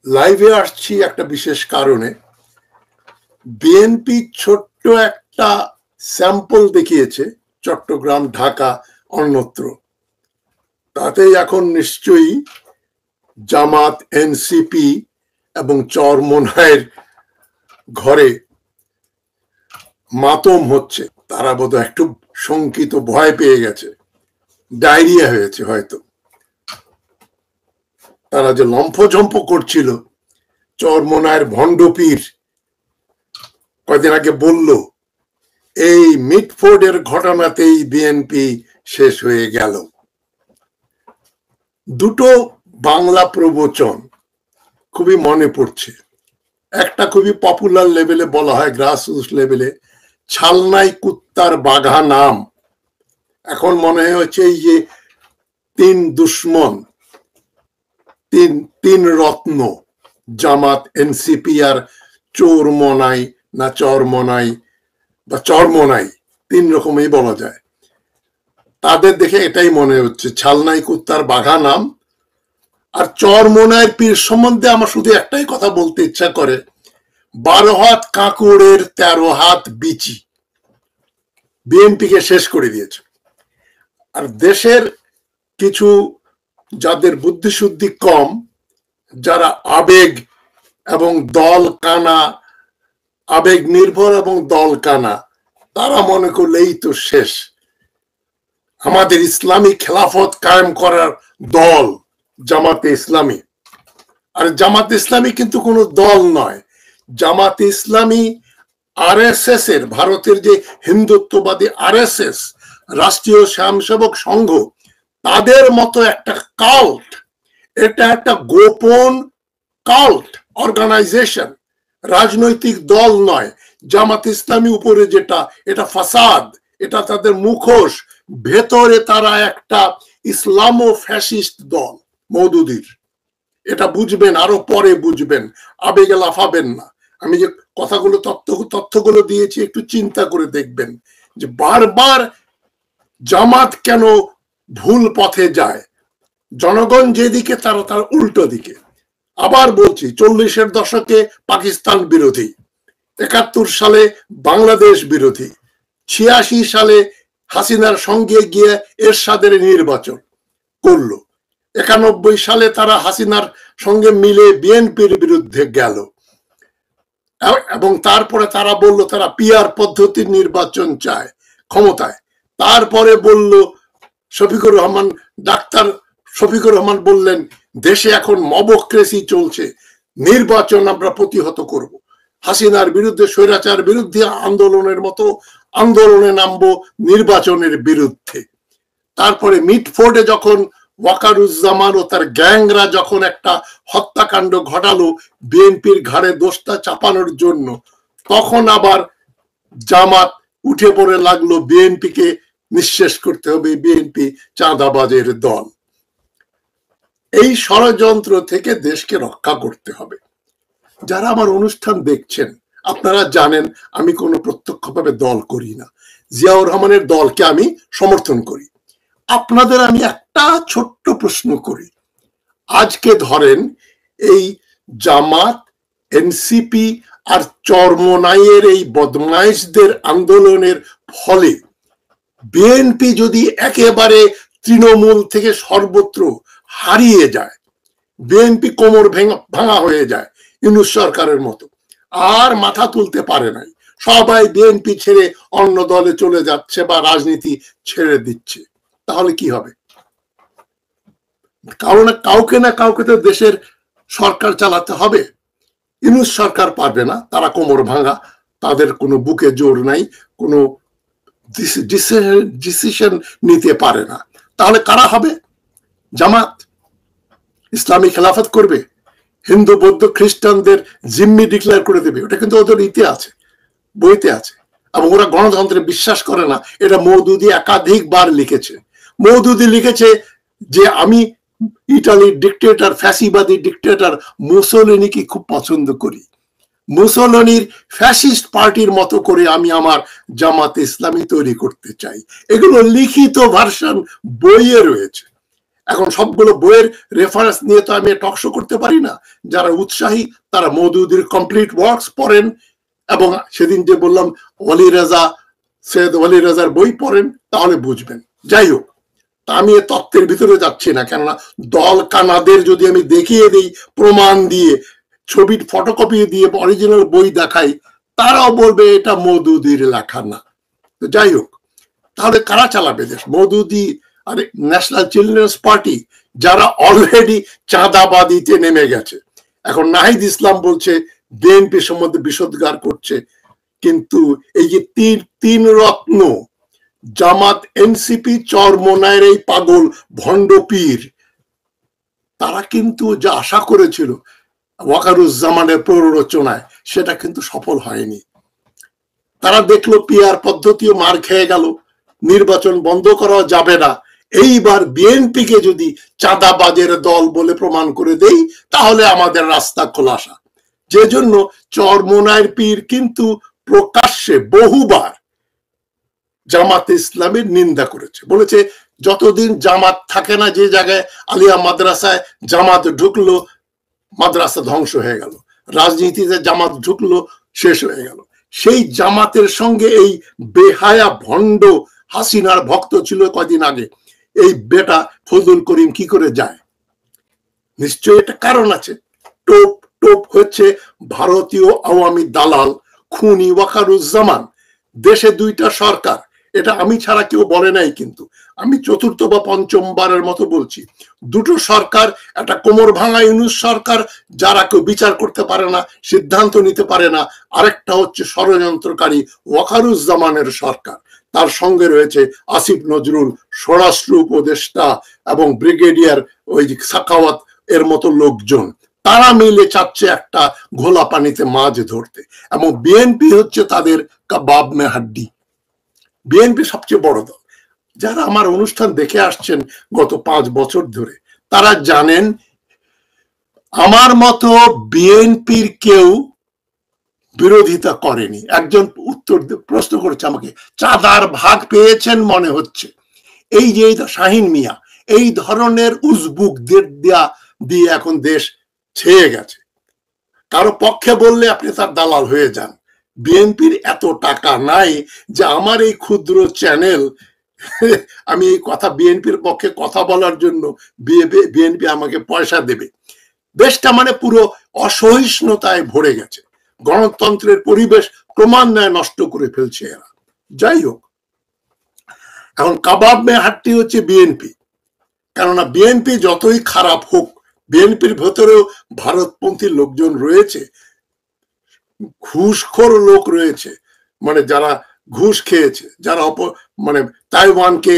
লাইভে আসছি একটা বিশেষ কারণে। বিএনপি ছোট্ট একটা স্যাম্পল দেখিয়েছে চট্টগ্রাম, ঢাকা, অন্যত্র। তাতেই এখন নিশ্চয়ই জামাত, এনসিপি এবং চরমোনাইয়ের ঘরে মাতম হচ্ছে। তারা বোধহয় একটু শঙ্কিত, ভয় পেয়ে গেছে, ডায়রিয়া হয়েছে হয়তো। তারা যে লম্ফঝম্প করছিল, চরমোনাইয়ের ভণ্ডপীর কয়দিন আগে বলল এই মিটফোর্ডের ঘটনাতেই বিএনপি শেষ হয়ে গেল। দুটো বাংলা প্রবচন খুবই মনে পড়ছে। একটা খুবই পপুলার লেভেলে বলা হয়, গ্রাসরুটস লেভেলে, ছালনাই কুত্তার বাঘা নাম। এখন মনে হচ্ছে এই যে তিন দুশ্মন, তিন রত্ন, জামাত, এনসিপি আর চোরমোনাই না চরমোনাই বা চরমোনাই, তিন রকমই বলা যায়। তাদের দেখে এটাই মনে হচ্ছে, ছালনাই কুত্তার বাঘা নাম। আর চরমোনাইয়ের পীর সম্বন্ধে আমার শুধু একটাই কথা বলতে ইচ্ছা করে, 12 হাত কাঁকুড়ের 13 হাত বিচি। বিএনপিকে শেষ করে দিয়েছে। আর দেশের কিছু যাদের বুদ্ধিশুদ্ধি কম, যারা আবেগ এবং দল কানা, আবেগ নির্ভর এবং দল কানা, তারা মনে করলে এই তো শেষ। আমাদের ইসলামী খেলাফত কায়েম করার দল জামাতে ইসলামী। আর জামাতে ইসলামী কিন্তু কোনো দল নয়। জামাতে ইসলামী আরএসএস এর, ভারতের যে হিন্দুত্ববাদী আরএসএস, রাষ্ট্রীয় স্বয়ংসেবক সংঘ, তাদের মতো একটা কাল্ট। এটা একটা গোপন কাল্ট অর্গানাইজেশন, রাজনৈতিক দল নয়। জামাত ইসলামী উপরে যেটা, এটা ফাসাদ, এটা তাদের মুখোশ। ভেতরে তারা একটা ইসলামো ফ্যাসিস্ট দল মওদুদির। এটা বুঝবেন, আরো পরে বুঝবেন, আবেগে লাফাবেন না। আমি যে কথাগুলো তথ্যগুলো দিয়েছি একটু চিন্তা করে দেখবেন যে বারবার জামাত কেন ভুল পথে যায়। জনগণ যেদিকে, তারা তার উল্টো দিকে। আবার বলছি, 40-এর দশকে পাকিস্তান বিরোধী, 71 সালে বাংলাদেশ বিরোধী, 86 সালে হাসিনার সঙ্গে গিয়ে এরশাদের নির্বাচন করলো, 91 সালে তারা হাসিনার সঙ্গে মিলে বিএনপির বিরুদ্ধে গেল, এবং তারপরে তারা বলল তারা পিআর পদ্ধতির নির্বাচন চায় ক্ষমতায়। তারপরে বলল শফিকুর রহমান, ডাক্তার শফিকুর রহমান বললেন দেশে এখন মবক্রেসি চলছে, নির্বাচন আমরা প্রতিহত করব, হাসিনার বিরুদ্ধে, স্বৈরাচার বিরুদ্ধে আন্দোলনের মতো আন্দোলনে নামবো নির্বাচনের বিরুদ্ধে। তারপরে মিটফোর্ডে যখন ওয়াকারুজ্জামান ও তার গ্যাংরা যখন একটা হত্যাকাণ্ড ঘটালো বিএনপির ঘাড়ে দোষটা চাপানোর জন্য, তখন আবার জামাত উঠে পড়ে লাগলো বিএনপিকে নিঃশেষ করতে হবে, বিএনপি চাঁদাবাজের দল। এই ষড়যন্ত্র থেকে দেশকে রক্ষা করতে হবে। যারা আমার অনুষ্ঠান দেখছেন, আপনারা জানেন আমি কোনো প্রত্যক্ষভাবে দল করি না। জিয়াউর রহমানের দলকে আমি সমর্থন করি। আপনাদের আমি একটা ছোট্ট প্রশ্ন করি, আজকে ধরেন এই জামাত, এনসিপি আর চরমোনাইয়ের এই বদমাইশদের আন্দোলনের ফলে বিএনপি যদি একেবারে তৃণমূল থেকে সর্বত্র হারিয়ে যায়, বিএনপি কোমর ভাঙা হয়ে যায় ইউনূস সরকারের মতো, আর মাথা তুলতে পারে নাই, সবাই বিএনপি ছেড়ে অন্য দলে চলে যাচ্ছে বা রাজনীতি ছেড়ে দিচ্ছে, তাহলে কি হবে? কারণ কাউকে না কাউকে তো দেশের সরকার চালাতে হবে। ইউনূস সরকার পারবে না, তারা কোমর ভাঙা, তাদের কোনো বুকে জোর নাই, কোনো ডিসিশন নিতে পারে না। তাহলে কারা হবে? জামাত ইসলামী খেলাফত করবে, হিন্দু বৌদ্ধ খ্রিস্টানদের জিম্মি ডিক্লেয়ার করে দেবে। ওটা কিন্তু ওদের ইতে আছে, বইতে আছে। এবং ওরা গণতন্ত্রে বিশ্বাস করে না, এটা মওদুদি একাধিকবার লিখেছে। মওদুদি লিখেছে যে আমি ইটালির ডিক্টেটর, ফ্যাসিবাদী ডিক্টেটর মুসোলিনিকে খুব পছন্দ করি, মুসোলিনির ফ্যাসিস্ট পার্টির মতো করে আমি আমার জামাতে ইসলামী তৈরি করতে চাই। এগুলো লিখিত ভার্সন বইয়ে রয়েছে। এখন সবগুলো বইয়ের রেফারেন্স নিয়ে তো আমি টকশো করতে পারি না। যারা উৎসাহী তারা মওদুদির কমপ্লিট ওয়ার্কস পড়েন, এবং সেদিন যে বললাম সৈয়দ ওয়ালি রাজার বই পড়েন, তাহলে বুঝবেন। যাই হোক, আমি এ তত্ত্বের ভিতরে যাচ্ছি না, কেননা দল কানাদের যদি আমি দেখিয়ে দিই প্রমাণ দিয়ে, ছবির ফটোকপি দিয়ে অরিজিনাল বই দেখাই, তারাও বলবে এটা মওদুদির লেখা না। তো যাই হোক, তাহলে কারা চালাবে দেশ? মওদুদি আর ন্যাশনাল চিলড্রেন্স পার্টি, যারা অলরেডি চাঁদাবাদিতে নেমে গেছে। এখন নাহিদ ইসলাম বলছে বিএনপি সম্বন্ধে বিষোদ্গার করছে, কিন্তু এই যে তিন রত্ন জামাত, এনসিপি, চরমোনাইয়ের এই পাগল ভণ্ড পীর, তারা কিন্তু যা আশা করেছিল ওয়াকারুজ্জামানের প্ররোচনায়, সেটা কিন্তু সফল হয়নি। তারা দেখলো পিআর পদ্ধতিও মার খেয়ে গেল, নির্বাচন বন্ধ করা যাবে না, এইবার বিএনপিকে যদি চাঁদাবাজের দল বলে প্রমাণ করে দেই তাহলে আমাদের রাস্তা খোলাসা। যে জন্য চরমোনাইয়ের পীর কিন্তু প্রকাশ্যে বহুবার জামাত ইসলামের নিন্দা করেছে, বলেছে যতদিন জামাত থাকে না যে জায়গায় আলিয়া মাদ্রাসায় জামাত ঢুকলো, মাদ্রাসা ধ্বংস হয়ে গেল, রাজনীতিতে জামাত ঢুকলো, শেষ হয়ে গেল। সেই জামাতের সঙ্গে এই বেহায়া ভণ্ড হাসিনার ভক্ত ছিল কদিন আগে, এই বেটা ফজলুল করিম কি করে যায়? নিশ্চয়ই একটা কারণ আছে। টোপ টোপ হচ্ছে ভারতীয় আওয়ামী দালাল খুনি ওয়াকারুজ্জামান। দেশে দুইটা সরকার, এটা আমি ছাড়া কেউ বলে নাই, কিন্তু আমি চতুর্থ বা পঞ্চমবারের মতো বলছি, দুটো সরকার, একটা কোমর ভাঙা ইউনূস সরকার যারা কেউ বিচার করতে পারে না, সিদ্ধান্ত নিতে পারে না, আরেকটা হচ্ছে ষড়যন্ত্রকারী ওয়াকারুজ্জামানের সরকার। তার সঙ্গে রয়েছে আসিফ নজরুল স্বরাষ্ট্র উপদেষ্টা এবং ব্রিগেডিয়ার ওই সাখাওয়াত এর মতো লোকজন, তারা মিলে চাচ্ছে একটা ঘোলা পানিতে মাছ ধরতে, এবং বিএনপি হচ্ছে তাদের কাবাব মে হাড্ডি। বিএনপি সবচেয়ে বড় দল। যারা আমার অনুষ্ঠান দেখে আসছেন গত 5 বছর ধরে, তারা জানেন আমার মতো বিএনপির কেউ বিরোধিতা করেনি। একজন প্রশ্ন করেছে আমাকে, চাঁদার ভাগ পেয়েছেন মনে হচ্ছে। এই যে শাহিন মিয়া, এই ধরনের উজবুকদের দিয়ে এখন দেশ ছেয়ে গেছে। কারো পক্ষে বললে আপনি তার দালাল হয়ে যান। বিএনপির এত টাকা নাই যে আমার এই ক্ষুদ্র চ্যানেল, আমি এই কথা বিএনপির পক্ষে কথা বলার জন্য বিএনপি আমাকে পয়সা দেবে। দেশটা মানে পুরো অসহিষ্ণুতায় ভরে গেছে, গণতন্ত্রের পরিবেশ ক্রমান্বয়ে নষ্ট করে ফেলছে এরা। যাই হোক, এখন কাবাব মে হাড্ডি হচ্ছে বিএনপি। কেননা বিএনপি যতই খারাপ হোক, বিএনপির ভেতরেও ভারতপন্থী লোকজন রয়েছে, ঘুষখোর লোক রয়েছে, মানে যারা ঘুষ খেয়েছে, যারা মানে তাইওয়ানকে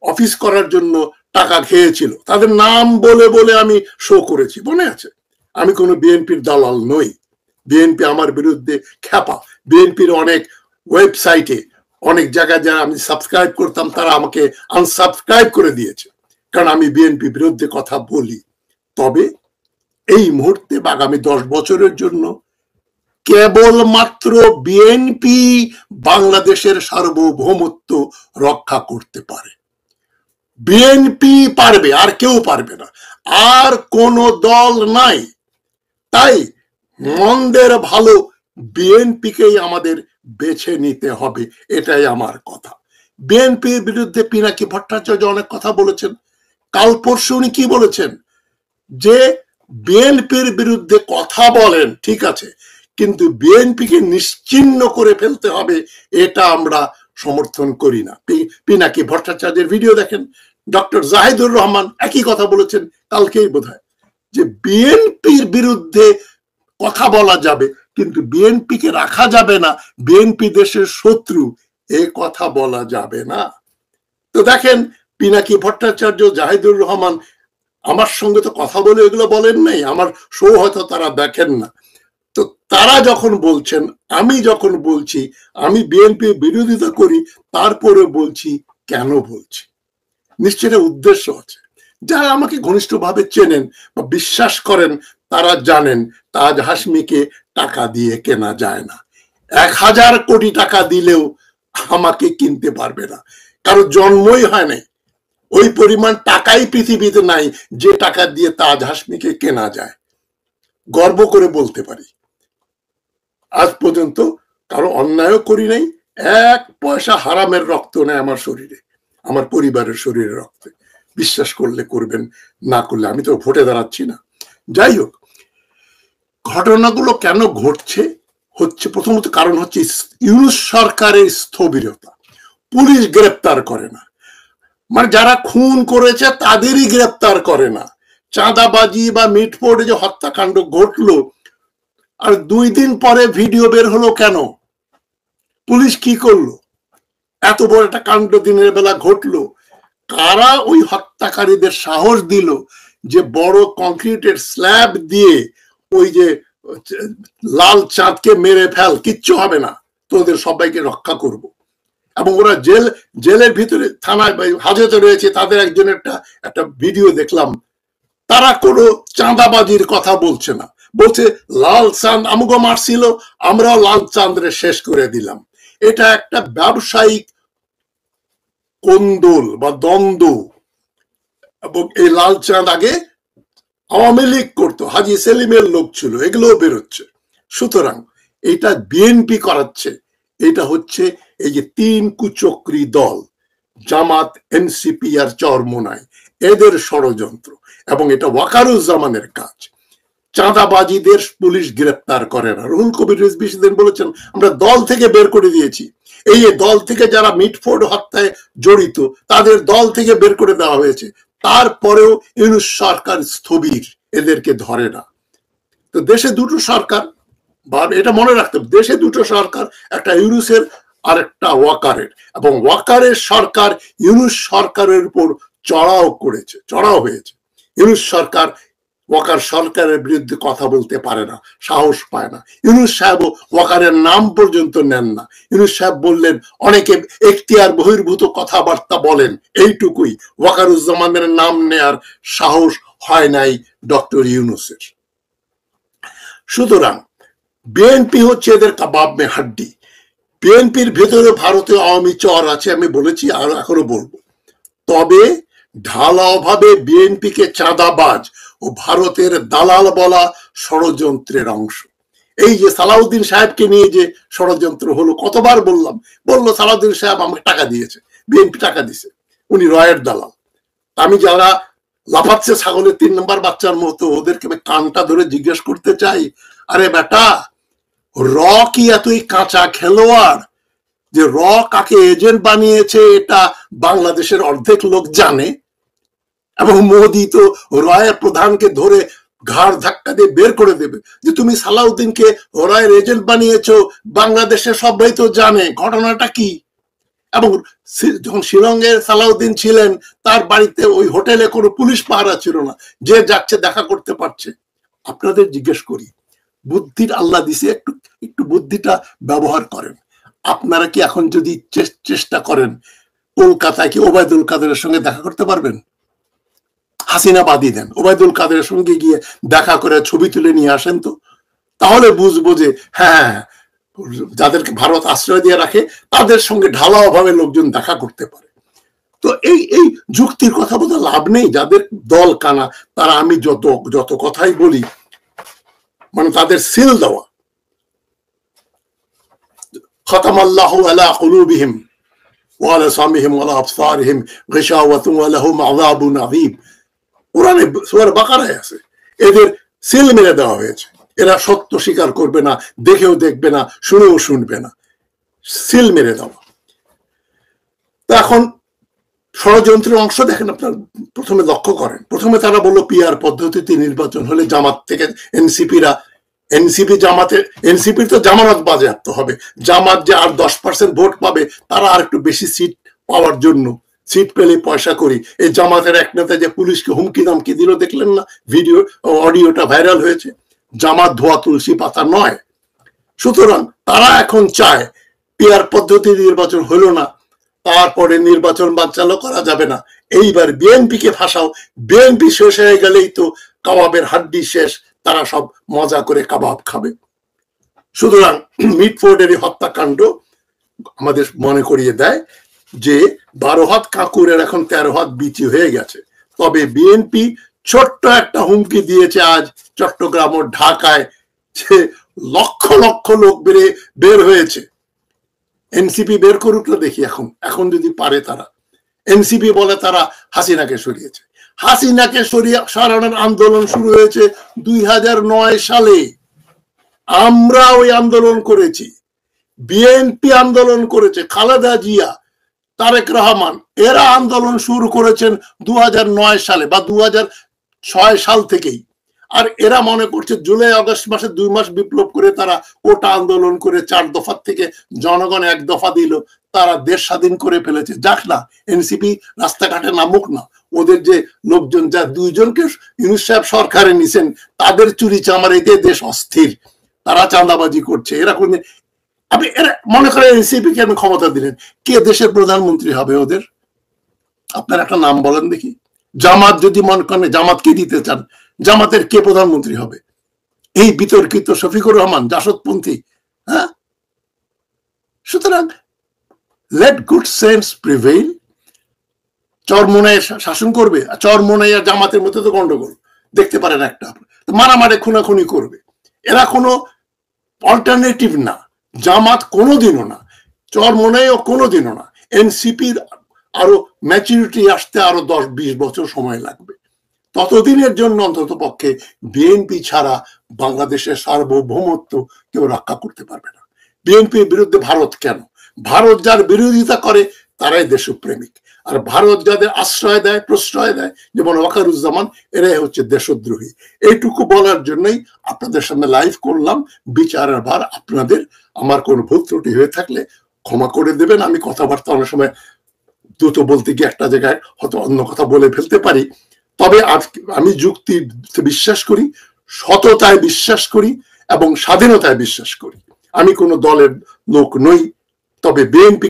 অফিস করার জন্য টাকা খেয়েছিল, তাদের নাম বলে বলে আমি শো করেছি, মনে আছে? আমি কোনো বিএনপির দালাল নই। বিএনপি আমার বিরুদ্ধে খ্যাপা। বিএনপির অনেক ওয়েবসাইটে, অনেক জায়গায় যারা আমি সাবস্ক্রাইব করতাম, তারা আমাকে আনসাবস্ক্রাইব করে দিয়েছে, কারণ আমি বিএনপি বিরুদ্ধে কথা বলি। তবে এই মুহূর্তে বা আগামী 10 বছরের জন্য কেবলমাত্র বিএনপি বাংলাদেশের সার্বভৌমত্ব রক্ষা করতে পারে। বিএনপি পারবে, আর কেউ পারবে না, আর কোন দল নাই। তাই মন্দের ভালো বিএনপিকেই আমাদের বেছে নিতে হবে, এটাই আমার কথা। বিএনপির বিরুদ্ধে পিনাকি ভট্টাচার্য অনেক কথা বলেছেন। কাল পরশু উনি কি বলেছেন? যে বিএনপির বিরুদ্ধে কথা বলেন ঠিক আছে, কিন্তু বিএনপিকে নিশ্চিহ্ন করে ফেলতে হবে, এটা আমরা সমর্থন করি না। পিনাকি ভট্টাচার্যের ভিডিও দেখেন। ডক্টর জাহিদুর রহমান একই কথা বলেছেন কালকেই বোধহয়, যে বিএনপির বিরুদ্ধে কথা বলা যাবে, কিন্তু বিএনপিকে রাখা যাবে না, বিএনপি দেশের শত্রু, এ কথা বলা যাবে না। তো দেখেন, পিনাকি ভট্টাচার্য, জাহিদুর রহমান আমার সঙ্গে তো কথা বলে এগুলো বলেন নাই, আমার শো হয়তো তারা দেখেন না। তো তারা যখন বলছেন, আমি যখন বলছি আমি বিএনপি বিরোধিতা করি, তারপরে বলছি কেন বলছি, নিশ্চয়ই উদ্দেশ্য আছে। যারা আমাকে ঘনিষ্ঠভাবে চেনেন বা বিশ্বাস করেন তারা জানেন তাজ হাশমিকে টাকা দিয়ে কেনা যায় না। 1000 কোটি টাকা দিলেও আমাকে কিনতে পারবে না, কারো জন্মই হয় নাই। ওই পরিমাণ টাকাই পৃথিবীতে নাই যে টাকা দিয়ে তাজ হাসমিকে কেনা যায়। গর্ব করে বলতে পারি আজ পর্যন্ত কারো অন্যায়ও করি নাই, এক পয়সা হারামের রক্ত নেই আমার শরীরে, আমার পরিবারের শরীরে রক্তে। বিশ্বাস করলে করবেন, না করলে আমি তো ভোটে দাঁড়াচ্ছি না। যাই হোক, ঘটনাগুলো কেন ঘটছে হচ্ছে প্রথমত কারণ হচ্ছে ইউনূস সরকারের স্থবিরতা। পুলিশ গ্রেপ্তার করে না, মানে যারা খুন করেছে তাদেরই গ্রেপ্তার করে না। চাঁদাবাজি বা মিটফোর্ডে যে হত্যাকাণ্ড ঘটলো আর 2 দিন পরে ভিডিও বের হলো কেন? পুলিশ কি করলো? এত বড় একটা কাণ্ড দিনের বেলা ঘটলো, কারা ওই হত্যাকারীদের সাহস দিল যে বড় কংক্রিটের স্ল্যাব দিয়ে ওই যে লাল চাঁদকে মেরে ফেল, কিচ্ছু হবে না, তোদের সবাইকে রক্ষা করব। এবং ওরা জেলের ভিতরে থানায় হাজতে রয়েছে, তাদের একজনের একটা ভিডিও দেখলাম, তারা কোনো চাঁদাবাজির কথা বলছে না, বলছে লাল চাঁদ আমগো মারছিল, আমরাও লাল চাঁদরে শেষ করে দিলাম। এটা একটা ব্যবসায়িক কোন্দল বা দ্বন্দ্ব। এবং এই লাল চাঁদ আগে আওয়ামী লীগ করতো, হাজী সেলিমের লোক ছিল, এগুলোও বেরোচ্ছে। সুতরাং এটা বিএনপি করাচ্ছে, এটা হচ্ছে এই যে 3 কুচক্রী দল জামাত, এনসিপি আর চরমোনাই, এদের ষড়যন্ত্র। এবং এটা ওয়াকারুজ্জামানের কাজ। চাঁদাবাজিদের পুলিশ গ্রেপ্তার করে না। রুহুল কবির রিজভী সেদিন বলেছেন আমরা দল থেকে বের করে দিয়েছি। এই দল থেকে যারা মিটফোর্ড হত্যায় জড়িত তাদের দল থেকে বের করে দেওয়া হয়েছে, তারপরেও ইউনূস সরকার স্থবির, এদেরকে ধরে না। তো দেশে দুটো সরকার, বা এটা মনে রাখতে হবে, দেশে দুটো সরকার, একটা ইউনূসের আর একটা ওয়াকারের। এবং ওয়াকারের সরকার ইউনূস সরকারের উপর চড়াও হয়েছে। ইউনূস সরকার ওয়াকার সরকারের বিরুদ্ধে কথা বলতে পারে না, সাহস পায় না। ইউনূস সাহেব ওয়াকারের নাম পর্যন্ত নেন না। ইউনূস সাহেব বললেন অনেকে এখতিয়ার বহির্ভূত কথাবার্তা বলেন, এইটুকুই। ওয়াকারুজ্জামানের নাম নেয়ার সাহস হয় নাই ডক্টর ইউনূসের। সুতরাং বিএনপি হচ্ছে এদের কাবাব মে হাড্ডি। বিএনপির ভেতরে ভারতীয় আওয়ামী চর আছে, আমি বলেছি আর এখনো বলবো। তবে ঢালাওভাবে বিএনপিকে চাঁদাবাজ ও ভারতের দালাল বলা ষড়যন্ত্রের অংশ। এই যে সালাউদ্দিন সাহেবকে নিয়ে যে ষড়যন্ত্র হলো, কতবার বললো সালাউদ্দিন সাহেব আমাকে টাকা দিয়েছে, বিএনপি টাকা দিছে, উনি রয়ের দালাল। আমি যারা লাফাচ্ছে ছাগলের 3 নম্বর বাচ্চার মতো, ওদেরকে আমি কানটা ধরে জিজ্ঞেস করতে চাই, আরে বেটা, র কি এতই কাঁচা খেলোয়াড় যে র কাকে এজেন্ট বানিয়েছে এটা বাংলাদেশের অর্ধেক লোক জানে? এবং মোদি তো রয়ের প্রধানকে ধরে ঘাড় ধাক্কা দিয়ে বের করে দেবে যে তুমি সালাউদ্দিনকে রয়ের এজেন্ট বানিয়েছো, বাংলাদেশের সবাই তো জানে ঘটনাটা কি। এবং যখন শিলংয়ের সালাউদ্দিন ছিলেন, তার বাড়িতে ওই হোটেলে কোনো পুলিশ পাহারা ছিল না, যে যাচ্ছে দেখা করতে পারছে। আপনাদের জিজ্ঞেস করি, বুদ্ধির আল্লাহ দিছে, একটু বুদ্ধিটা ব্যবহার করেন। আপনারা কি এখন যদি চেষ্টা করেন, কলকাতায় কি ওবায়দুল কাদেরের সঙ্গে দেখা করতে পারবেন? হাসিনা বাদি দেন, ওবায়দুল কাদেরের সঙ্গে গিয়ে দেখা করে ছবি তুলে নিয়ে আসেন তো, তাহলে বুঝবো যে হ্যাঁ, যাদেরকে ভারত আশ্রয় দিয়ে রাখে তাদের সঙ্গে ঢালাও ভাবে লোকজন দেখা করতে পারে। তো এই যুক্তির কথা বলতে লাভ নেই। যাদের দল কানা তারা, আমি যত কথাই বলি, মানে তাদের সিল দেওয়া, খতামাল্লাহু আলা কুলুবিহিম ওয়া আলা সামিহিম ওয়া আলা আবসারিহিম গিশাওয়াতুন ওয়া লাহুম আযাবুন আযীম, কোরআনে সূরা বাকারায় আছে। এদের সিল মেরে দেওয়া হয়েছে, এরা সত্য স্বীকার করবে না, দেখেও দেখবে না, শুনেও শুনবে না, সিল মেরে দেওয়া। তো এখন ষড়যন্ত্রের অংশ দেখেন, আপনার প্রথমে লক্ষ্য করেন, প্রথমে তারা বললো পিআর পদ্ধতিতে নির্বাচন হলে জামাত থেকে এনসিপির তো জামানত বাজেয়াপ্ত হবে। জামাত যে আর 10% ভোট পাবে, তারা আর একটু বেশি সিট পাওয়ার জন্য, সিট পেলে পয়সা করি। এই জামাতের এক নেতা যে পুলিশকে হুমকি দামকি দিল, দেখলেন না? ভিডিও অডিওটা ভাইরাল হয়েছে। জামাত ধোয়া তুলসী পাতা নয়। সুতরাং তারা এখন চায় পিআর পদ্ধতি নির্বাচন হলো না, তারপরে নির্বাচন বানচালও করা যাবে না, এইবার বিএনপিকে ফাঁসাও। বিএনপি শেষ হয়ে গেলেই তো কাবাবের হাড্ডি শেষ, তারা সব মজা করে কাবাব খাবে। সুতরাং মিটফোর্ডের হত্যাকাণ্ড আমাদের মনে করিয়ে দেয় যে 12 হাত কাকুরের এখন 13 হাত বিচি হয়ে গেছে। তবে বিএনপি ছোট্ট একটা হুমকি দিয়েছে আজ চট্টগ্রাম ও ঢাকায়, যে লক্ষ লক্ষ লোক বের হয়েছে। এনসিপি বের করুক না দেখি, এখন যদি পারে তারা। এনসিপি বলে তারা হাসিনাকে সরিয়েছে। হাসিনাকে সরানোর আন্দোলন শুরু হয়েছে 2009 সালে। আমরা ওই আন্দোলন করেছি, বিএনপি আন্দোলন করেছে, খালেদা জিয়া, তারেক রহমান এরা আন্দোলন শুরু করেছেন 2009 সালে বা 2006 সাল থেকেই। আর এরা মনে করছে জুলাই আগস্ট মাসে 2 মাস বিপ্লব করে তারা ওটা আন্দোলন করে 4 দফা থেকে জনগণ 1 দফা দিল, তারা দেশ স্বাধীন করে ফেলেছে। যাক না, এনসিপি রাস্তাঘাটে নামুক না। ওদের যে লোকজন, যা 2 জনকে ইউনূস সাহেব সরকারে নিছেন, তাদের চুরি চামারিতে দেশ অস্থির, তারা চাঁদাবাজি করছে। এরা কোন আপনি এরা মনে করেন এনসিপি কে আমি ক্ষমতা দিলেন, কে দেশের প্রধানমন্ত্রী হবে ওদের? আপনার একটা নাম বলেন দেখি। জামাত যদি মনে করেন জামাতকে দিতে চান, জামাতের কে প্রধানমন্ত্রী হবে? এই বিতর্কিত শফিকুর রহমান জাসদপন্থী? হ্যাঁ, সুতরাং let good sense prevail. Charmonai শাসন করবে, চরমোনাই আর জামাতের মধ্যে তো গন্ডগোল দেখতে পারেন, একটা মারামারি খুনাখুনি করবে। এরা কোনো অল্টারনেটিভ না, জামাত কোনোদিনও না, চরমোনাইও কোনোদিনও না। এনসিপির আরো ম্যাচুরিটি আসতে আরো 10-20 বছর সময় লাগবে। ততদিনের জন্য অন্তত পক্ষে বিএনপি ছাড়া বাংলাদেশের সার্বভৌমত্ব কেউ রক্ষা করতে পারবে না। বিএনপির বিরুদ্ধে ভারত কেন? ভারত যার বিরোধিতা করে তারাই দেশপ্রেমিক, আর ভারত যাদের আশ্রয় দেয়, প্রশ্রয় দেয়, যেমন ওয়াকারুজ্জামান, এরাই হচ্ছে দেশদ্রোহী। এইটুকু বলার জন্যই আপনাদের সামনে লাইভ করলাম। বিচারের ভার আপনাদের। আমার কোনো ভুল ত্রুটি হয়ে থাকলে ক্ষমা করে দেবেন। আমি কথাবার্তা অনেক সময় দ্রুত বলতে গিয়ে একটা জায়গায় হয়তো অন্য কথা বলে ফেলতে পারি। তবে আমি যুক্তি বিশ্বাস করি, সততায় বিশ্বাস করি এবং স্বাধীনতায় বিশ্বাস করি। আমি কোনো দলের লোক নই। তবে বিএনপি